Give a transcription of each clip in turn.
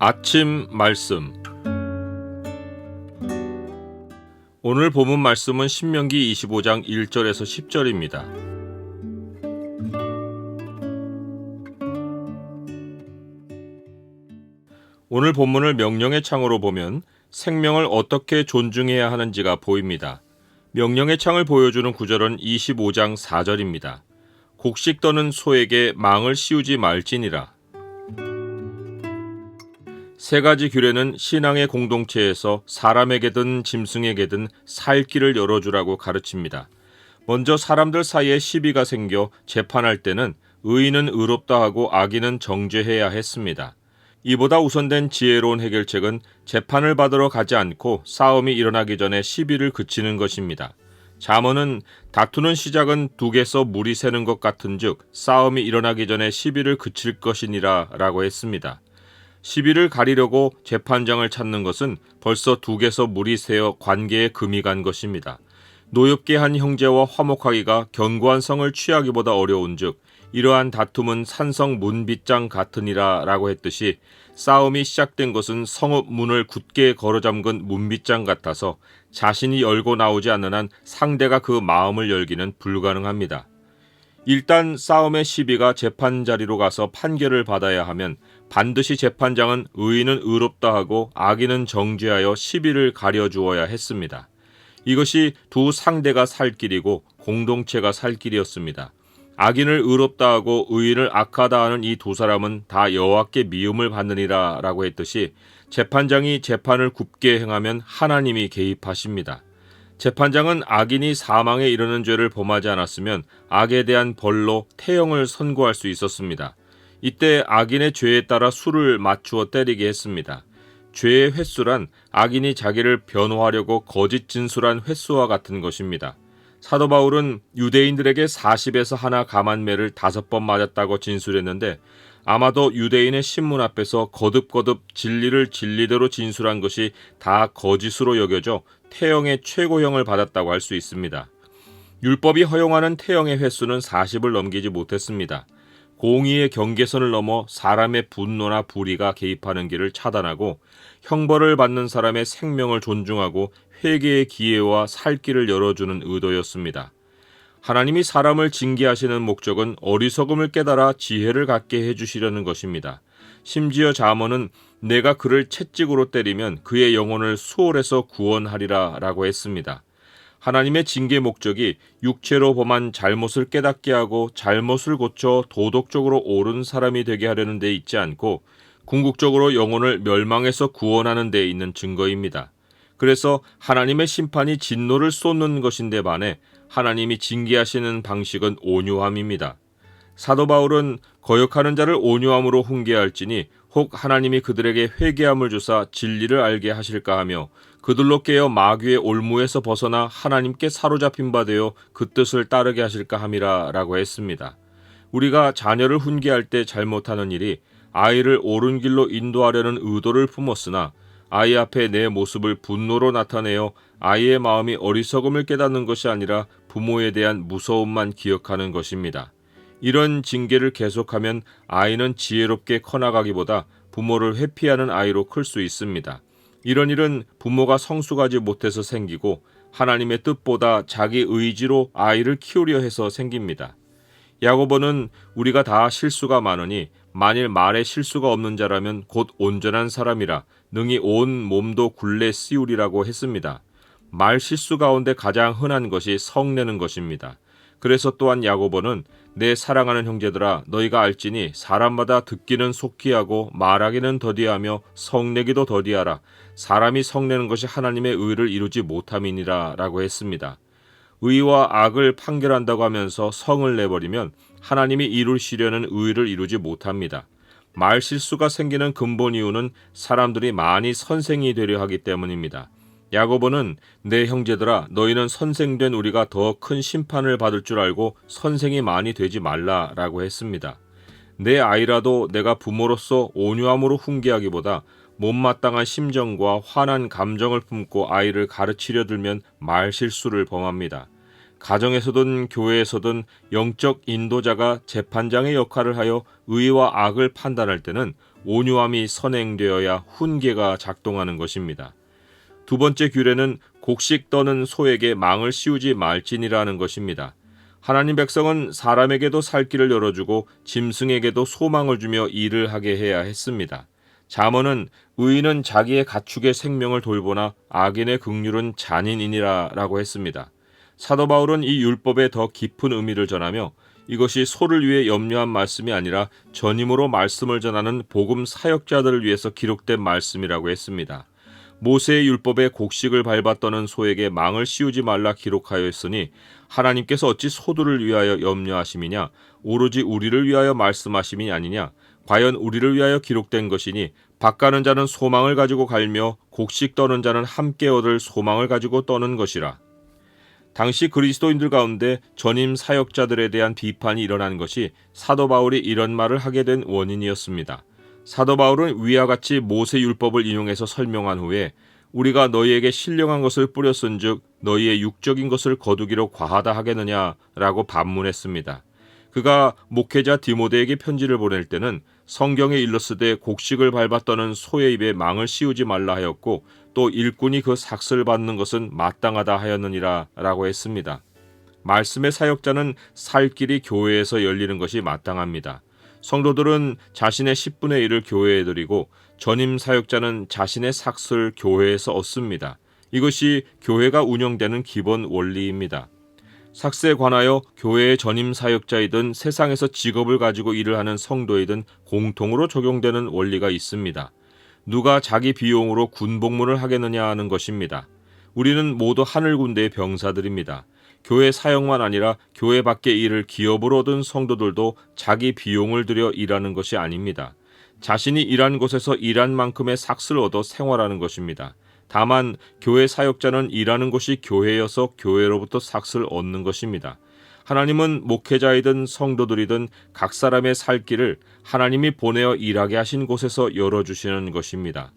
아침 말씀. 오늘 본문 말씀은 신명기 25장 1절에서 10절입니다. 오늘 본문을 명령의 창으로 보면 생명을 어떻게 존중해야 하는지가 보입니다. 명령의 창을 보여주는 구절은 25장 4절입니다. 곡식 떠는 소에게 망을 씌우지 말지니라. 세 가지 규례는 신앙의 공동체에서 사람에게든 짐승에게든 살 길을 열어주라고 가르칩니다. 먼저 사람들 사이에 시비가 생겨 재판할 때는 의인은 의롭다 하고 악인은 정죄해야 했습니다. 이보다 우선된 지혜로운 해결책은 재판을 받으러 가지 않고 싸움이 일어나기 전에 시비를 그치는 것입니다. 잠언은 다투는 시작은 둑에서 물이 새는 것 같은즉 싸움이 일어나기 전에 시비를 그칠 것이니라 라고 했습니다. 시비를 가리려고 재판장을 찾는 것은 벌써 둑에서 물이 새어 관계에 금이 간 것입니다. 노엽게 한 형제와 화목하기가 견고한 성을 취하기보다 어려운즉 이러한 다툼은 산성 문빗장 같으니라 라고 했듯이 싸움이 시작된 것은 성읍 문을 굳게 걸어잠근 문빗장 같아서 자신이 열고 나오지 않는 한 상대가 그 마음을 열기는 불가능합니다. 일단 싸움의 시비가 재판 자리로 가서 판결을 받아야 하면 반드시 재판장은 의인은 의롭다 하고 악인은 정죄하여 시비를 가려주어야 했습니다. 이것이 두 상대가 살 길이고 공동체가 살 길이었습니다. 악인을 의롭다 하고 의인을 악하다 하는 이 두 사람은 다 여호와께 미움을 받느니라 라고 했듯이 재판장이 재판을 굽게 행하면 하나님이 개입하십니다. 재판장은 악인이 사망에 이르는 죄를 범하지 않았으면 악에 대한 벌로 태형을 선고할 수 있었습니다. 이때 악인의 죄에 따라 수를 맞추어 때리게 했습니다. 죄의 횟수란 악인이 자기를 변호하려고 거짓 진술한 횟수와 같은 것입니다. 사도 바울은 유대인들에게 40에서 하나 감한매를 5번 맞았다고 진술했는데 아마도 유대인의 신문 앞에서 거듭거듭 진리를 진리대로 진술한 것이 다 거짓으로 여겨져 태형의 최고형을 받았다고 할 수 있습니다. 율법이 허용하는 태형의 횟수는 40을 넘기지 못했습니다. 공의의 경계선을 넘어 사람의 분노나 불의가 개입하는 길을 차단하고 형벌을 받는 사람의 생명을 존중하고 회개의 기회와 살 길을 열어주는 의도였습니다. 하나님이 사람을 징계하시는 목적은 어리석음을 깨달아 지혜를 갖게 해주시려는 것입니다. 심지어 잠언은 내가 그를 채찍으로 때리면 그의 영혼을 수월해서 구원하리라 라고 했습니다. 하나님의 징계 목적이 육체로 범한 잘못을 깨닫게 하고 잘못을 고쳐 도덕적으로 옳은 사람이 되게 하려는 데 있지 않고 궁극적으로 영혼을 멸망에서 구원하는 데 있는 증거입니다. 그래서 하나님의 심판이 진노를 쏟는 것인데 반해 하나님이 징계하시는 방식은 온유함입니다. 사도 바울은 거역하는 자를 온유함으로 훈계할지니 혹 하나님이 그들에게 회개함을 주사 진리를 알게 하실까 하며 그들로 깨어 마귀의 올무에서 벗어나 하나님께 사로잡힌 바 되어 그 뜻을 따르게 하실까 함이라 라고 했습니다. 우리가 자녀를 훈계할 때 잘못하는 일이 아이를 옳은 길로 인도하려는 의도를 품었으나 아이 앞에 내 모습을 분노로 나타내어 아이의 마음이 어리석음을 깨닫는 것이 아니라 부모에 대한 무서움만 기억하는 것입니다. 이런 징계를 계속하면 아이는 지혜롭게 커나가기보다 부모를 회피하는 아이로 클 수 있습니다. 이런 일은 부모가 성숙하지 못해서 생기고 하나님의 뜻보다 자기 의지로 아이를 키우려 해서 생깁니다. 야고보는 우리가 다 실수가 많으니 만일 말에 실수가 없는 자라면 곧 온전한 사람이라 능히 온 몸도 굴레 씌우리라고 했습니다. 말 실수 가운데 가장 흔한 것이 성내는 것입니다. 그래서 또한 야고보는 내 사랑하는 형제들아 너희가 알지니 사람마다 듣기는 속히 하고 말하기는 더디하며 성내기도 더디하라. 사람이 성내는 것이 하나님의 의를 이루지 못함이니라 라고 했습니다. 의와 악을 판결한다고 하면서 성을 내버리면 하나님이 이루시려는 의를 이루지 못합니다. 말 실수가 생기는 근본 이유는 사람들이 많이 선생이 되려 하기 때문입니다. 야고보는 내 형제들아 너희는 선생된 우리가 더 큰 심판을 받을 줄 알고 선생이 많이 되지 말라라고 했습니다. 내 아이라도 내가 부모로서 온유함으로 훈계하기보다 못마땅한 심정과 화난 감정을 품고 아이를 가르치려 들면 말실수를 범합니다. 가정에서든 교회에서든 영적 인도자가 재판장의 역할을 하여 의와 악을 판단할 때는 온유함이 선행되어야 훈계가 작동하는 것입니다. 두 번째 규례는 곡식 떠는 소에게 망을 씌우지 말지니라는 것입니다. 하나님 백성은 사람에게도 살 길을 열어주고 짐승에게도 소망을 주며 일을 하게 해야 했습니다. 잠언은 의인은 자기의 가축의 생명을 돌보나 악인의 긍휼은 잔인이니라 라고 했습니다. 사도 바울은 이 율법에 더 깊은 의미를 전하며 이것이 소를 위해 염려한 말씀이 아니라 전임으로 말씀을 전하는 복음 사역자들을 위해서 기록된 말씀이라고 했습니다. 모세의 율법에 곡식을 밟아 떠는 소에게 망을 씌우지 말라 기록하였으니 하나님께서 어찌 소들을 위하여 염려하심이냐 오로지 우리를 위하여 말씀하심이 아니냐 과연 우리를 위하여 기록된 것이니 밭 가는 자는 소망을 가지고 갈며 곡식 떠는 자는 함께 얻을 소망을 가지고 떠는 것이라. 당시 그리스도인들 가운데 전임 사역자들에 대한 비판이 일어난 것이 사도 바울이 이런 말을 하게 된 원인이었습니다. 사도 바울은 위와 같이 모세 율법을 인용해서 설명한 후에 우리가 너희에게 신령한 것을 뿌렸은즉 너희의 육적인 것을 거두기로 과하다 하겠느냐라고 반문했습니다. 그가 목회자 디모데에게 편지를 보낼 때는 성경에 일렀으되 곡식을 밟아 떠는 소의 입에 망을 씌우지 말라 하였고 또 일꾼이 그 삭슬 받는 것은 마땅하다 하였느니라 라고 했습니다. 말씀의 사역자는 살 길이 교회에서 열리는 것이 마땅합니다. 성도들은 자신의 10분의 1을 교회에 드리고 전임 사역자는 자신의 삭슬 교회에서 얻습니다. 이것이 교회가 운영되는 기본 원리입니다. 삭스에 관하여 교회의 전임 사역자이든 세상에서 직업을 가지고 일을 하는 성도이든 공통으로 적용되는 원리가 있습니다. 누가 자기 비용으로 군복무를 하겠느냐 하는 것입니다. 우리는 모두 하늘군대의 병사들입니다. 교회 사역만 아니라 교회 밖의 일을 기업으로 얻은 성도들도 자기 비용을 들여 일하는 것이 아닙니다. 자신이 일한 곳에서 일한 만큼의 삭스를 얻어 생활하는 것입니다. 다만 교회 사역자는 일하는 곳이 교회여서 교회로부터 삭스를 얻는 것입니다. 하나님은 목회자이든 성도들이든 각 사람의 살 길을 하나님이 보내어 일하게 하신 곳에서 열어주시는 것입니다.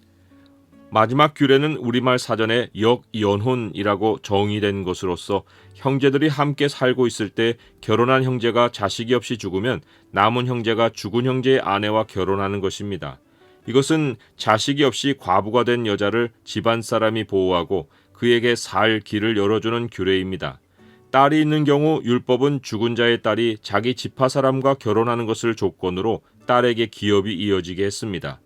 마지막 규례는 우리말 사전에 역연혼이라고 정의된 것으로서 형제들이 함께 살고 있을 때 결혼한 형제가 자식이 없이 죽으면 남은 형제가 죽은 형제의 아내와 결혼하는 것입니다. 이것은 자식이 없이 과부가 된 여자를 집안 사람이 보호하고 그에게 살 길을 열어주는 규례입니다. 딸이 있는 경우 율법은 죽은 자의 딸이 자기 지파 사람과 결혼하는 것을 조건으로 딸에게 기업이 이어지게 했습니다.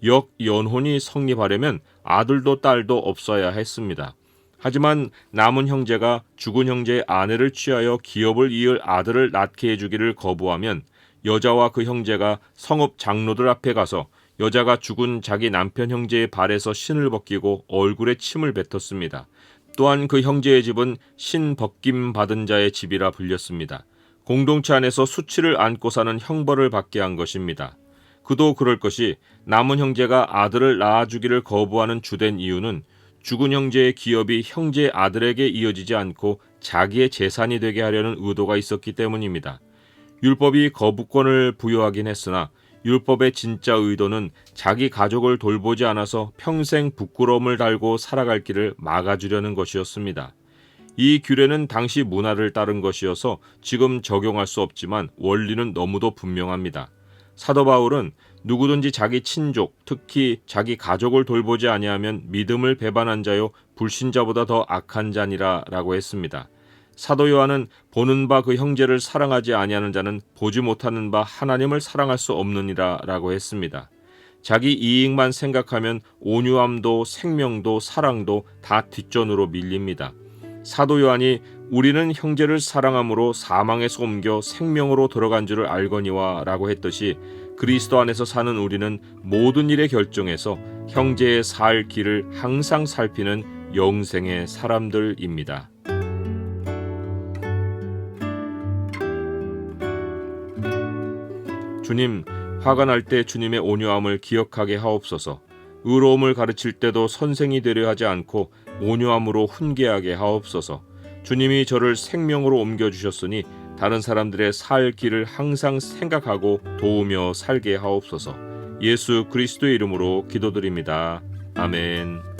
역연혼이 성립하려면 아들도 딸도 없어야 했습니다. 하지만 남은 형제가 죽은 형제의 아내를 취하여 기업을 이을 아들을 낳게 해주기를 거부하면 여자와 그 형제가 성읍 장로들 앞에 가서 여자가 죽은 자기 남편 형제의 발에서 신을 벗기고 얼굴에 침을 뱉었습니다. 또한 그 형제의 집은 신 벗김 받은 자의 집이라 불렸습니다. 공동체 안에서 수치를 안고 사는 형벌을 받게 한 것입니다. 그도 그럴 것이 남은 형제가 아들을 낳아주기를 거부하는 주된 이유는 죽은 형제의 기업이 형제의 아들에게 이어지지 않고 자기의 재산이 되게 하려는 의도가 있었기 때문입니다. 율법이 거부권을 부여하긴 했으나 율법의 진짜 의도는 자기 가족을 돌보지 않아서 평생 부끄러움을 달고 살아갈 길을 막아주려는 것이었습니다. 이 규례는 당시 문화를 따른 것이어서 지금 적용할 수 없지만 원리는 너무도 분명합니다. 사도 바울은 누구든지 자기 친족, 특히 자기 가족을 돌보지 아니하면 믿음을 배반한 자요 불신자보다 더 악한 자니라 라고 했습니다. 사도 요한은 보는 바 그 형제를 사랑하지 아니하는 자는 보지 못하는 바 하나님을 사랑할 수 없느니라 라고 했습니다. 자기 이익만 생각하면 온유함도 생명도 사랑도 다 뒷전으로 밀립니다. 사도 요한이 우리는 형제를 사랑함으로 사망에서 옮겨 생명으로 들어간 줄을 알거니와 라고 했듯이 그리스도 안에서 사는 우리는 모든 일의 결정에서 형제의 살 길을 항상 살피는 영생의 사람들입니다. 주님, 화가 날 때 주님의 온유함을 기억하게 하옵소서. 의로움을 가르칠 때도 선생이 되려 하지 않고 온유함으로 훈계하게 하옵소서. 주님이 저를 생명으로 옮겨주셨으니 다른 사람들의 살 길을 항상 생각하고 도우며 살게 하옵소서. 예수 그리스도의 이름으로 기도드립니다. 아멘.